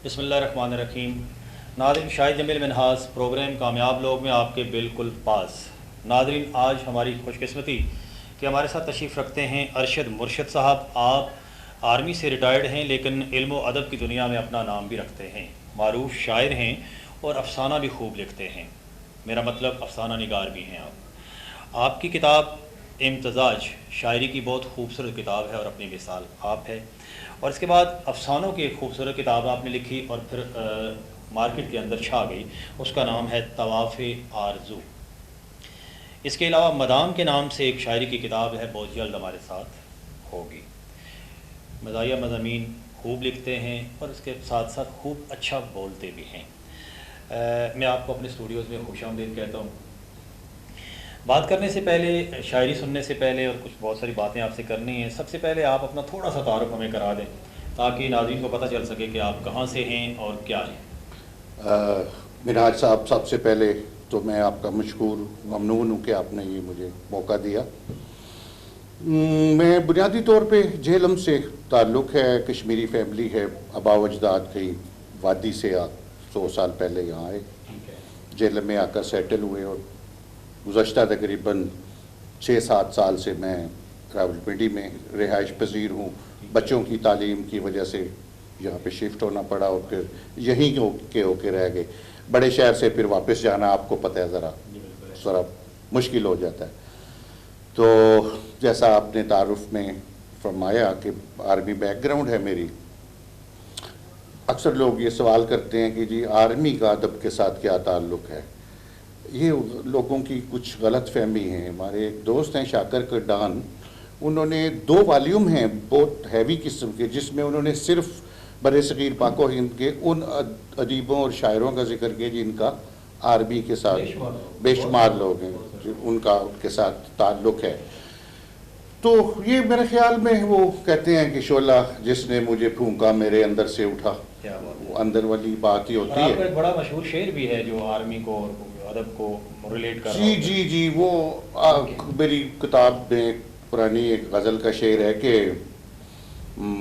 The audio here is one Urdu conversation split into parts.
بسم اللہ الرحمن الرحیم. ناظرین، شاہد جمیل منہاس پروگرام کامیاب لوگ میں آپ کے بالکل پاس. ناظرین، آج ہماری خوش قسمتی کہ ہمارے ساتھ تشریف رکھتے ہیں ارشد مرشد صاحب. آپ آرمی سے ریٹائرڈ ہیں لیکن علم و ادب کی دنیا میں اپنا نام بھی رکھتے ہیں. معروف شاعر ہیں اور افسانہ بھی خوب لکھتے ہیں. میرا مطلب افسانہ نگار بھی ہیں آپ کی کتاب امتزاج شاعری کی بہت خوبصورت کتاب ہے اور اپنی مثال آپ ہے. اور اس کے بعد افسانوں کی ایک خوبصورت کتاب آپ نے لکھی اور پھر مارکیٹ کے اندر چھا گئی. اس کا نام ہے طواف آرزو. اس کے علاوہ مدام کے نام سے ایک شاعری کی کتاب ہے، بہت جلد ہمارے ساتھ ہوگی. مزاحیہ مضامین خوب لکھتے ہیں اور اس کے ساتھ ساتھ خوب اچھا بولتے بھی ہیں. میں آپ کو اپنے اسٹوڈیوز میں خوش آمدید کہتا ہوں. بات کرنے سے پہلے، شاعری سننے سے پہلے اور کچھ بہت ساری باتیں آپ سے کرنی ہیں. سب سے پہلے آپ اپنا تھوڑا سا تعارف ہمیں کرا دیں تاکہ ناظرین کو پتہ چل سکے کہ آپ کہاں سے ہیں اور کیا ہیں. منہاج صاحب، سب سے پہلے تو میں آپ کا مشکور ممنون ہوں کہ آپ نے یہ مجھے موقع دیا. میں بنیادی طور پہ جہلم سے تعلق ہے، کشمیری فیملی ہے. آبا و اجداد کہیں وادی سے 100 سال پہلے یہاں آئے، جہلم میں آ کر سیٹل ہوئے اور گزشتہ تقریباً 6-7 سال سے میں راولپنڈی میں رہائش پذیر ہوں. بچوں کی تعلیم کی وجہ سے یہاں پہ شفٹ ہونا پڑا اور پھر یہیں ہو کے رہ گئے. بڑے شہر سے پھر واپس جانا آپ کو پتہ ہے ذرا مشکل ہو جاتا ہے. تو جیسا آپ نے تعارف میں فرمایا کہ آرمی بیک گراؤنڈ ہے میری. اکثر لوگ یہ سوال کرتے ہیں کہ جی آرمی کا ادب کے ساتھ کیا تعلق ہے. یہ لوگوں کی کچھ غلط فہمی ہے. ہمارے ایک دوست ہیں شاکر کرڈان، انہوں نے 2 والیوم ہیں بہت ہیوی قسم کے، جس میں انہوں نے صرف بر صغیر پاک و ہند کے ان ادیبوں اور شاعروں کا ذکر کیا جن کا آرمی کے ساتھ بے شمار لوگ ہیں ان کے ساتھ تعلق ہے. تو یہ میرے خیال میں وہ کہتے ہیں کہ شعلہ جس نے مجھے پھونکا میرے اندر سے اٹھا، وہ اندر والی بات ہی ہوتی ہے. ایک بڑا مشہور شعر بھی ہے جو آرمی کو ادب کو ریلیٹ کر رہا ہے. جی وہ میری کتاب میں پرانی ایک غزل کا شعر ہے کہ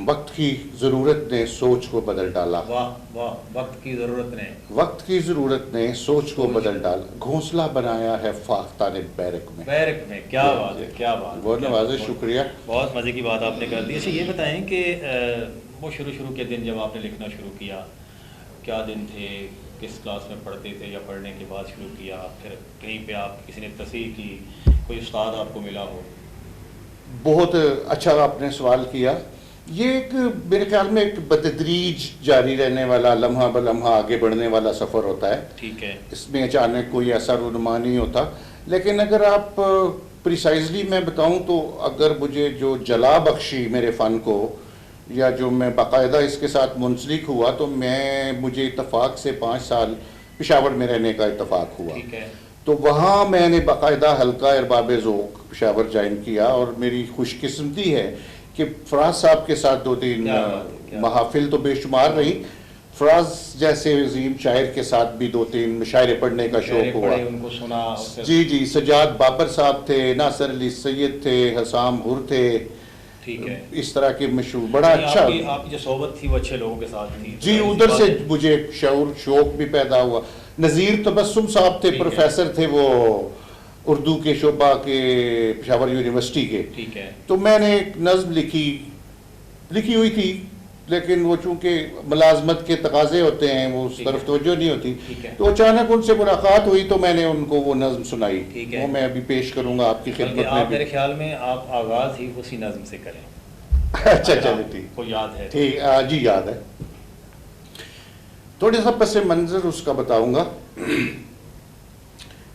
وقت کی ضرورت نے سوچ کو بدل ڈالا. واہ، وقت کی ضرورت نے سوچ کو بدل ڈالا، گھونسلہ بنایا ہے فاختہ نے بیرک میں. کیا بات ہے، کیا بات. بہت نوازش، شکریہ. بہت مزے کی بات آپ نے کر دی. اچھا یہ بتائیں کہ وہ شروع کے دن جب آپ نے لکھنا شروع کیا، کیا دن تھے؟ کس کلاس میں پڑھتے تھے یا پڑھنے کے بعد شروع کیا؟ پھر کہیں پہ آپ کسی نے تصحیح کی، کوئی استاد آپ کو ملا ہو؟ بہت اچھا آپ نے سوال کیا. یہ ایک میرے خیال میں ایک بتدریج جاری رہنے والا، لمحہ بلمحہ آگے بڑھنے والا سفر ہوتا ہے. ٹھیک ہے. اس میں اچانک کوئی ایسا رونما نہیں ہوتا. لیکن اگر آپ پریسائزلی میں بتاؤں تو اگر مجھے جو جلا بخشی میرے فن کو، یا جو میں باقاعدہ اس کے ساتھ منسلک ہوا، تو مجھے اتفاق سے 5 سال پشاور میں رہنے کا اتفاق ہوا. ٹھیک ہے. تو وہاں میں نے باقاعدہ حلقہ ارباب ذوق پشاور جوائن کیا اور میری خوش قسمتی ہے کہ فراز صاحب کے ساتھ 2-3 محافل تو بے شمار رہی. فراز جیسے عظیم شاعر کے ساتھ بھی 2-3 مشاعرے پڑھنے کا شوق ہوا. ان کو سنا. جی سجاد بابر صاحب تھے، ناصر علی سید تھے، حسام غر تھے. ٹھیک ہے. اس طرح کے مشہور بڑا اچھا. آپ کی جو صحبت تھی وہ اچھے لوگوں کے ساتھ تھی. جی ادھر سے مجھے شوق بھی پیدا ہوا. نذیر تبسم صاحب تھے، پروفیسر تھے وہ اردو کے شعبہ کے پشاور یونیورسٹی کے. ٹھیک ہے. تو میں نے ایک نظم لکھی ہوئی تھی، لیکن وہ چونکہ ملازمت کے تقاضے ہوتے ہیں وہ اس طرف توجہ نہیں ہوتی. تو اچانک ان سے ملاقات ہوئی تو میں نے ان کو وہ نظم سنائی. وہ میں ابھی پیش کروں گا آپ کی خدمت میں. میرے خیال میں آپ آغاز ہی اسی نظم سے کریں. اچھا ٹھیک. کو یاد ہے؟ ٹھیک جی یاد ہے. تھوڑی سا پس منظر اس کا بتاؤں گا.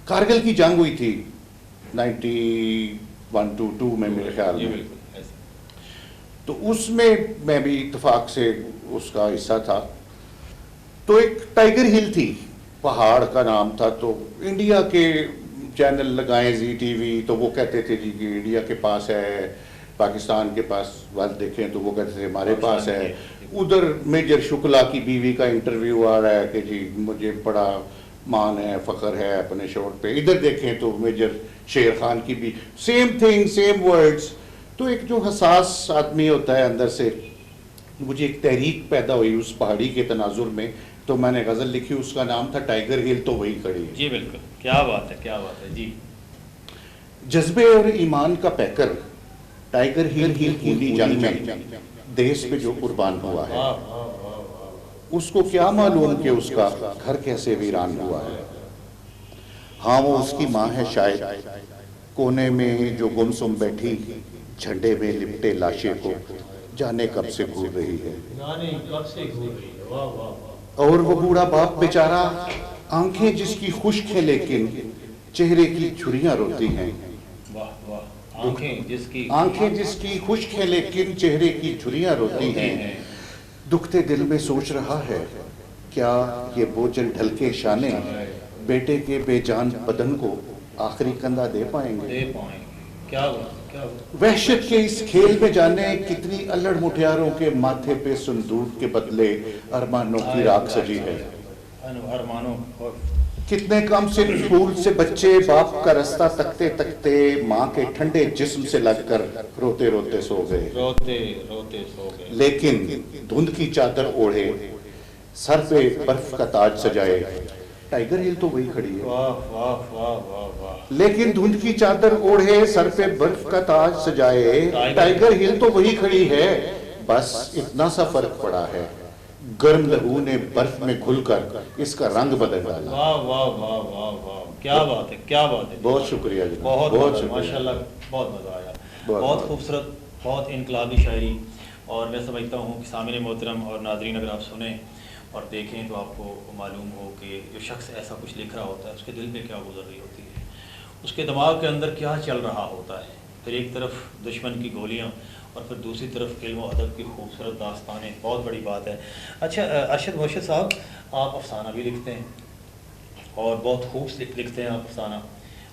کارگل کی جنگ ہوئی تھی 91-92 میں میرے خیال میں. تو اس میں بھی اتفاق سے اس کا حصہ تھا. تو ایک ٹائیگر ہل تھی، پہاڑ کا نام تھا. تو انڈیا کے چینل لگائیں زی ٹی وی تو وہ کہتے تھے جی کہ انڈیا کے پاس ہے، پاکستان کے پاس وقت دیکھیں تو وہ کہتے تھے ہمارے پاس ہے. ادھر میجر شکلا کی بیوی کا انٹرویو آ رہا ہے کہ جی مجھے بڑا مان ہے، فخر ہے اپنے شوٹ پہ. ادھر دیکھیں تو میجر شیر خان کی بھی سیم تھنگ، سیم ورڈز. تو ایک جو حساس آدمی ہوتا ہے اندر سے مجھے ایک تحریک پیدا ہوئی اس پہاڑی کے تناظر میں، تو میں نے غزل لکھی، اس کا نام تھا ٹائیگر ہل تو وہی کھڑی ہے۔ جی بالکل، کیا بات ہے، کیا بات ہے جی۔ جذبے اور ایمان کا پیکر ٹائیگر ہل کی خونی جنگ میں دیس پہ جو قربان ہوا ہے، اس کو کیا معلوم کہ اس کا گھر کیسے ویران ہوا ہے۔ ہاں وہ اس کی ماں ہے شاید، کونے میں جو گمسم بیٹھی، جھنڈے میں لپٹے لاشے کو جانے کب سے گھور رہی ہے۔ اور وہ بوڑھا باپ بیچارہ، آنکھیں جس کی خشک ہیں لیکن چہرے کی چھریاں روتی ہیں۔ آنکھیں جس کی خشک ہیں لیکن چہرے کی چھریاں روتی ہیں۔ دکھتے دل میں سوچ رہا ہے، کیا یہ بوجھل ڈھلکے شانے بیٹے کے بے جان بدن کو آخری کندھا دے پائیں گے؟ وحشت کے اس کھیل میں جانے کتنی الڑ مٹھیاروں کے ماتھے پہ صندوق کے بدلے ارمانوں کی راکھ سجی ہے۔ کتنے کم سے پھول سے بچے باپ کا رستہ تکتے تکتے ماں کے ٹھنڈے جسم سے لگ کر روتے روتے سو گئے۔ لیکن دھند کی چادر اوڑھے سر پہ برف کا تاج سجائے ٹائیگر ہل تو وہی کھڑی ہے۔ لیکن دھند کی چادر اوڑھے سر پہ برف کا تاج سجائے ٹائیگر ہل تو وہی کھڑی ہے۔ بس اتنا سا فرق پڑا ہے، گرم لہو نے برف میں گھل کر اس کا رنگ بدل ڈالا۔ واہ واہ واہ واہ واہ، کیا بات ہے، کیا بات ہے۔ بہت شکریہ جناب، بہت شکریہ، ماشاءاللہ بہت مزہ آیا، بہت خوبصورت، بہت انقلابی شاعری۔ اور میں سمجھتا ہوں کہ سامعین محترم اور ناظرین اگر آپ سنیں اور دیکھیں تو آپ کو معلوم ہو کہ جو شخص ایسا کچھ لکھ رہا ہوتا ہے اس کے دل میں کیا گزر رہی ہوتی ہے، اس کے دماغ کے اندر کیا چل رہا ہوتا ہے۔ پھر ایک طرف دشمن کی گولیاں اور پھر دوسری طرف علم و ادب کی خوبصورت داستانیں، بہت بڑی بات ہے۔ اچھا ارشد مرشد صاحب، آپ افسانہ بھی لکھتے ہیں اور بہت خوب لکھتے ہیں آپ افسانہ،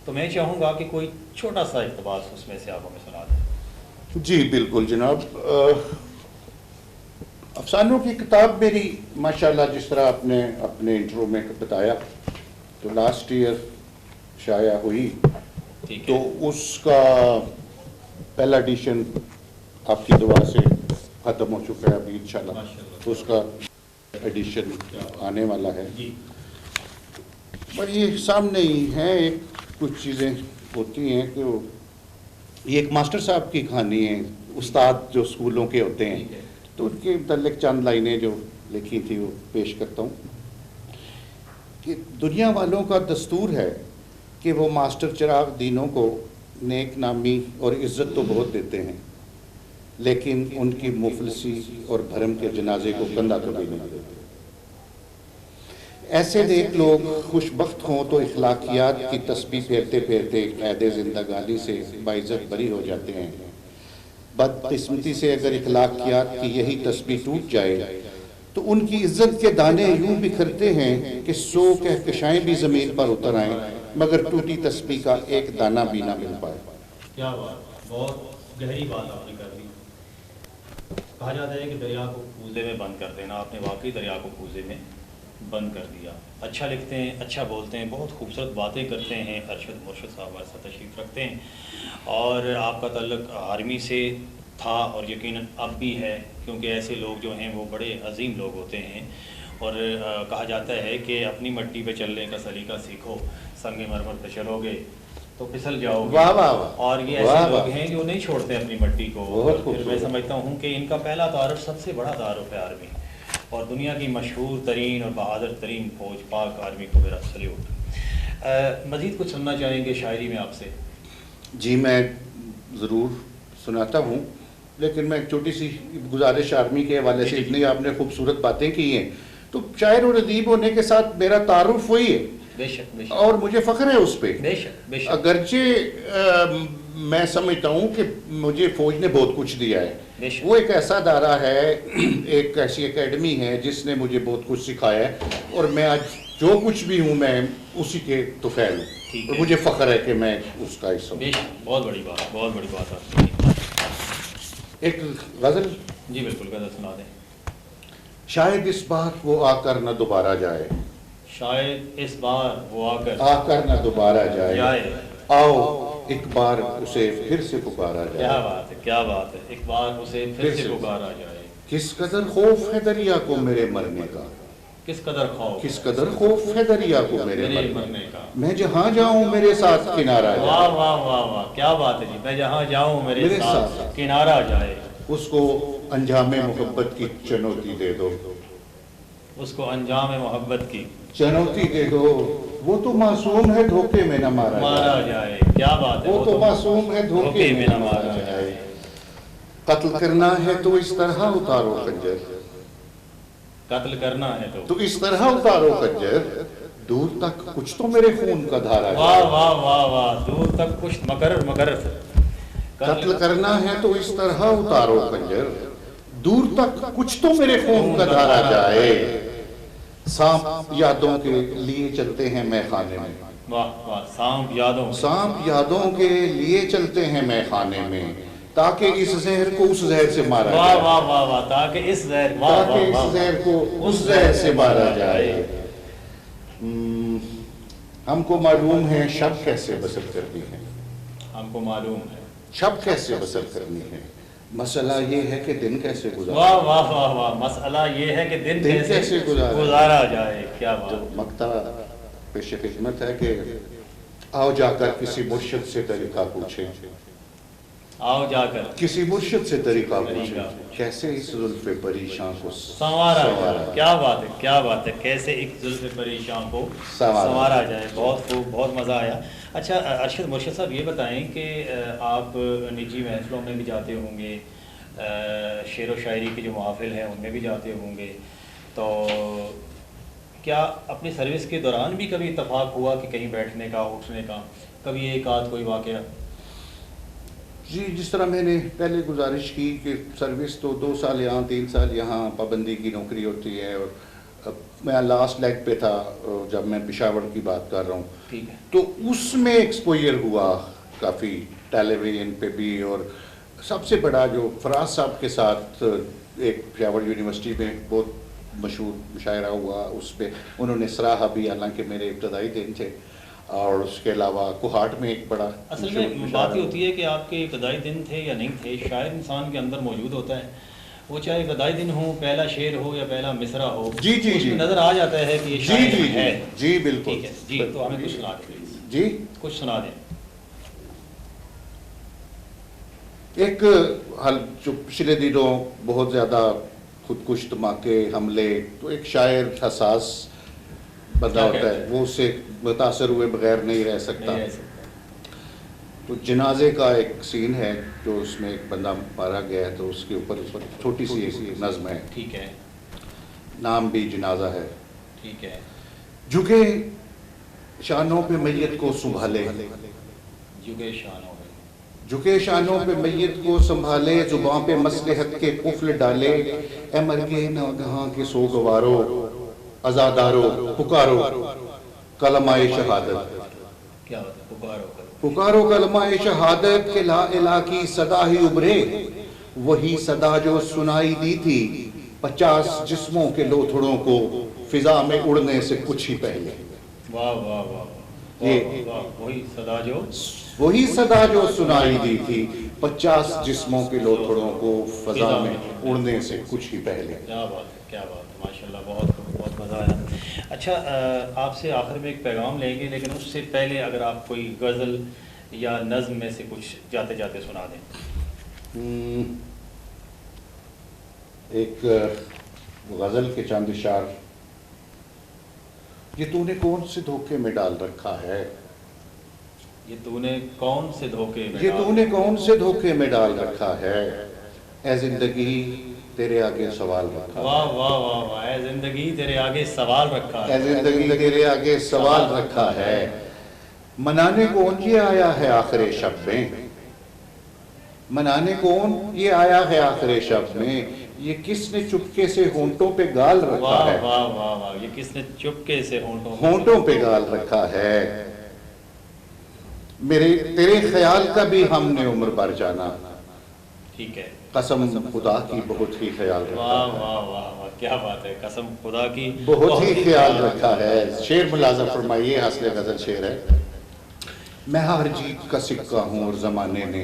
تو میں چاہوں گا کہ کوئی چھوٹا سا اقتباس اس میں سے آپ ہمیں سنا دیں۔ جی بالکل جناب، افسانوں کی کتاب میری ماشاءاللہ جس طرح آپ نے اپنے انٹرو میں بتایا تو لاسٹ ایئر شائع ہوئی، تو اس کا پہلا ایڈیشن آپ کی دعا سے ختم ہو چکا ہے، ابھی انشاءاللہ تو اس کا ایڈیشن آنے والا ہے۔ پر یہ سامنے ہی ہیں، کچھ چیزیں ہوتی ہیں کہ یہ ایک ماسٹر صاحب کی کہانی ہے، استاد جو اسکولوں کے ہوتے ہیں، تو ان کے متعلق چند لائنیں جو لکھی تھی وہ پیش کرتا ہوں کہ دنیا والوں کا دستور ہے کہ وہ ماسٹر چراغ دینوں کو نیک نامی اور عزت تو بہت دیتے ہیں، لیکن ان کی مفلسی اور بھرم کے جنازے کو کندھا کبھی نہیں دیتے۔ ایسے نیک لوگ خوش بخت ہوں تو اخلاقیات کی تسبیح پھیرتے پھیرتے قید زندگانی سے باعزت بری ہو جاتے ہیں۔ بدقسمتی سے اگر اخلاقیات کی یہی تسبیح ٹوٹ جائے تو ان کی عزت کے دانے یوں بکھرتے ہیں کہ 100 کہکشائیں بھی زمین پر اتر آئیں مگر ٹوٹی تسبیح کا ایک دانہ بھی نہ مل پائے۔ کیا بات، بہت گہری بات آپ نے کر دی۔ کہا جاتا ہے کہ دریا کو کوزے میں بند کر دینا، آپ نے واقعی دریا کو کوزے میں بند کر دیا۔ اچھا لکھتے ہیں، اچھا بولتے ہیں، بہت خوبصورت باتیں کرتے ہیں۔ ارشد مرشد صاحب ہمارے ساتھ تشریف رکھتے ہیں اور آپ کا تعلق آرمی سے تھا اور یقیناً اب بھی ہے، کیونکہ ایسے لوگ جو ہیں وہ بڑے عظیم لوگ ہوتے ہیں اور کہا جاتا ہے کہ اپنی مٹی پہ چلنے کا سلیقہ سیکھو، سنگ مرمر پہ چلو گے تو پھسل جاؤ گے۔ واہ واہ واہ، اور یہ ایسے لوگ ہیں جو نہیں چھوڑتے اپنی مٹی کو۔ پھر میں سمجھتا ہوں کہ ان کا پہلا تعارف سب سے بڑا تعارف ہے آرمی، اور دنیا کی مشہور ترین اور بہادر ترین فوج پاک آرمی کو میرا سلیوٹ۔ مزید کچھ سننا چاہیں گے شاعری میں آپ سے؟ جی میں ضرور سناتا ہوں، لیکن میں ایک چھوٹی سی گزارش آرمی کے حوالے سے، اتنی آپ نے خوبصورت باتیں کی ہیں تو شاعر اور ادیب ہونے کے ساتھ میرا تعارف وہی ہے، بے شک بے شک، اور مجھے فخر ہے اس پہ۔ بے شک بے شک، اگرچہ میں سمجھتا ہوں کہ مجھے فوج نے بہت کچھ دیا ہے، وہ ایک ایسا ادارہ ہے، ایک ایسی اکیڈمی ہے جس نے مجھے بہت کچھ سکھایا ہے، اور میں آج جو کچھ بھی ہوں میں اسی کے طفیل ہوں، اور مجھے فخر ہے کہ میں اس کا حصہ ہوں۔ بے شک، بہت بڑی بات، بہت بڑی بات آپ نے۔ ایک غزل؟ جی بالکل، غزل سنا دیں۔ شاید اس بار وہ آ کر نہ دوبارہ جائے، شاید اس بار وہ آ کر نہ دوبارہ جائے، آؤ ایک بار اسے پھر سے پکارا جائے۔ کیا بات ہے، کیا بات ہے، ایک بار اسے پھر سے پکارا جائے۔ کس قدر خوف ہے دریا کو میرے مرنے کا، کس قدر خوف، کس قدر خوف ہے دریا کو میرے میرے مرنے مرنے کا، کا، میں جہاں جاؤں میرے ساتھ کنارہ واہ جائے، واہ واہ واہ کیا بات ہے جی، میں جہاں جاؤں میرے میرے ساتھ ساتھ کنارہ جائے، اس کو انجام محبت کی چنوتی دے دو، اس کو انجام محبت کی چنوتی دے دو، وہ تو معصوم ہے دھوکے میں نہ مارا مارا جائے، جائے، کیا بات ہے، وہ تو معصوم ہے دھوکے میں نہ مارا جائے، قتل کرنا ہے تو اس طرح اتارو خنجر، قتل کرنا ہے تو اس طرح اتارو خنجر، دور تک کچھ تو میرے خون کا دھارا واہ جائے، واہ واہ واہ، دور تک کچھ مقرر مقرر، قتل کرنا ہے تو اس طرح اتارو خنجر، دور تک کچھ تو میرے خون کا دھارا جائے، سانپ یادوں کے لیے چلتے ہیں میں خانے میں، واہ واہ، سانپ یادوں، سانپ یادوں کے لیے چلتے ہیں میں خانے میں، تاکہ اس زہر کو اس زہر سے مارا واہ جائے، واہ واہ واہ، تاکہ اس زہر، واہ تاکہ واہ اس واہ، زہر کو اس زہر سے مارا جائے، ہم کو معلوم ہے شب کیسے بسر کرنی ہے، ہم کو معلوم ہے، شب کیسے بسر کرنی ہے، مسئلہ یہ ہے کہ دن کیسے واہ گزارا، واہ واہ واہ، مسئلہ یہ ہے کہ دن کیسے کیسے گزارا گزارا جائے، کیا تو بات، مقطع پیش خدمت ہے کہ آؤ جا کر کسی مرشد سے طریقہ پوچھیں، آؤ جا کر کسی مرشد سے طریقہ پوچھیں، طریقہ کیسے اس زلف پریشان کو سنوارا جائے، کیا بات ہے، کیا بات ہے، کیسے ایک زلف پریشان کو سنوارا جائے، بہت خوب، بہت مزہ آیا۔ اچھا ارشد مرشد صاحب یہ بتائیں کہ آپ نجی محفلوں میں بھی جاتے ہوں گے، شعر و شاعری کے جو محافل ہیں ان میں بھی جاتے ہوں گے، تو کیا اپنی سروس کے دوران بھی کبھی اتفاق ہوا کہ کہیں بیٹھنے کا، اٹھنے کا، کبھی ایک آدھ کوئی واقعہ؟ جی، جس طرح میں نے پہلے گزارش کی کہ سروس تو 2 سال یہاں 3 سال یہاں پابندی کی نوکری ہوتی ہے، اور میں لاسٹ لیگ پہ تھا جب میں پشاور کی بات کر رہا ہوں، ٹھیک ہے، تو اس میں ایکسپوئر ہوا کافی ٹیلی ویژن پہ بھی، اور سب سے بڑا جو فراز صاحب کے ساتھ ایک پشاور یونیورسٹی میں بہت مشہور مشاعرہ ہوا، اس پہ انہوں نے سراہا بھی، حالانکہ میرے ابتدائی دن تھے، اور اس کے علاوہ کوہاٹ میں ایک بڑا اصل میں بات یہ ہوتی ہے کہ آپ کے ابتدائی دن تھے یا نہیں تھے، شاید انسان کے اندر موجود ہوتا ہے، وہ چاہے ابتدائی دن ہو، پہلا شعر ہو یا پہلا مصرع ہو، جی جی اس جی میں نظر آ جاتا ہے کہ یہ شاعر ہے، جی بالکل، ٹھیک ہے جی، تو ہمیں کچھ سنا دیں پلیز، جی کچھ سنا دیں۔ ایک حال جو پچھلے دنوں بہت زیادہ خودکش دھماکے حملے، تو ایک شاعر حساس بندہ ہوتا ہے، وہ اس سے متاثر ہوئے بغیر نہیں رہ سکتا، تو جنازے کا ایک سین ہے جو اس میں ایک بندہ مارا گیا ہے، تو اس کے اوپر چھوٹی سی ایک نظم ہے، ٹھیک ہے، نام بھی جنازہ ہے، ٹھیک ہے، جھکے شانوں پہ میت کو سنبھالے، جھکے شانوں میں، جھکے شانوں پہ میت کو سنبھالے، زباں پہ مصلحت کے قفل ڈالے، اے مرگے ناگہاں کے سوگوارو، عزادارو پکارو کلمہ شہادت، کیا ہوتا ہے، پکارو کرو، پکارو کلمہ شہادت کہ لا الہ کی صدا ہی ابھرے، وہی صدا جو سنائی دی تھی 50 جسموں کے لوتھڑوں کو فضا میں اڑنے سے کچھ ہی پہلے، واہ واہ واہ یہ واہ، وہی صدا جو، وہی صدا جو سنائی دی تھی 50 جسموں کے لوتھڑوں کو فضا میں اڑنے سے کچھ ہی پہلے۔ کیا بات ہے، کیا بات ہے، ماشاءاللہ، بہت مزہ آیا۔ اچھا آپ سے آخر میں ایک پیغام لیں گے، لیکن اس سے پہلے اگر آپ کوئی غزل یا نظم میں سے کچھ جاتے جاتے سنا دیں۔ ایک غزل کے چند اشعار، یہ تو نے کون سے دھوکے میں ڈال رکھا ہے، یہ تو نے کون سے دھوکے میں، یہ تو نے کون سے دھوکے میں ڈال رکھا ہے، اے زندگی تیرے آگے سوال رکھا ہے، واہ واہ واہ واہ، اے زندگی تیرے آگے سوال رکھا اے ہے، زندگی تیرے آگے سوال رکھا ہے، منانے کون یہ آیا ہے آخر شب میں، منانے کون یہ آیا ہے آخر شب میں، یہ کس نے چپکے سے ہونٹوں پہ گال رکھا واہ ہے، واہ واہ واہ، یہ کس نے چپکے سے ہونٹوں پہ گال رکھا ہے، میرے تیرے خیال کا بھی ہم نے عمر بھر جانا، ٹھیک ہے، قسم خدا کی بہت ہی خیال رکھا واہ ہے، واہ واہ واہ، کیا بات ہے، قسم خدا کی بہت ہی خیال رکھا ہے، شعر ملازم فرمائیے، حاصل غزل شعر ہے، میں ہر جیت کا سکہ ہوں اور زمانے نے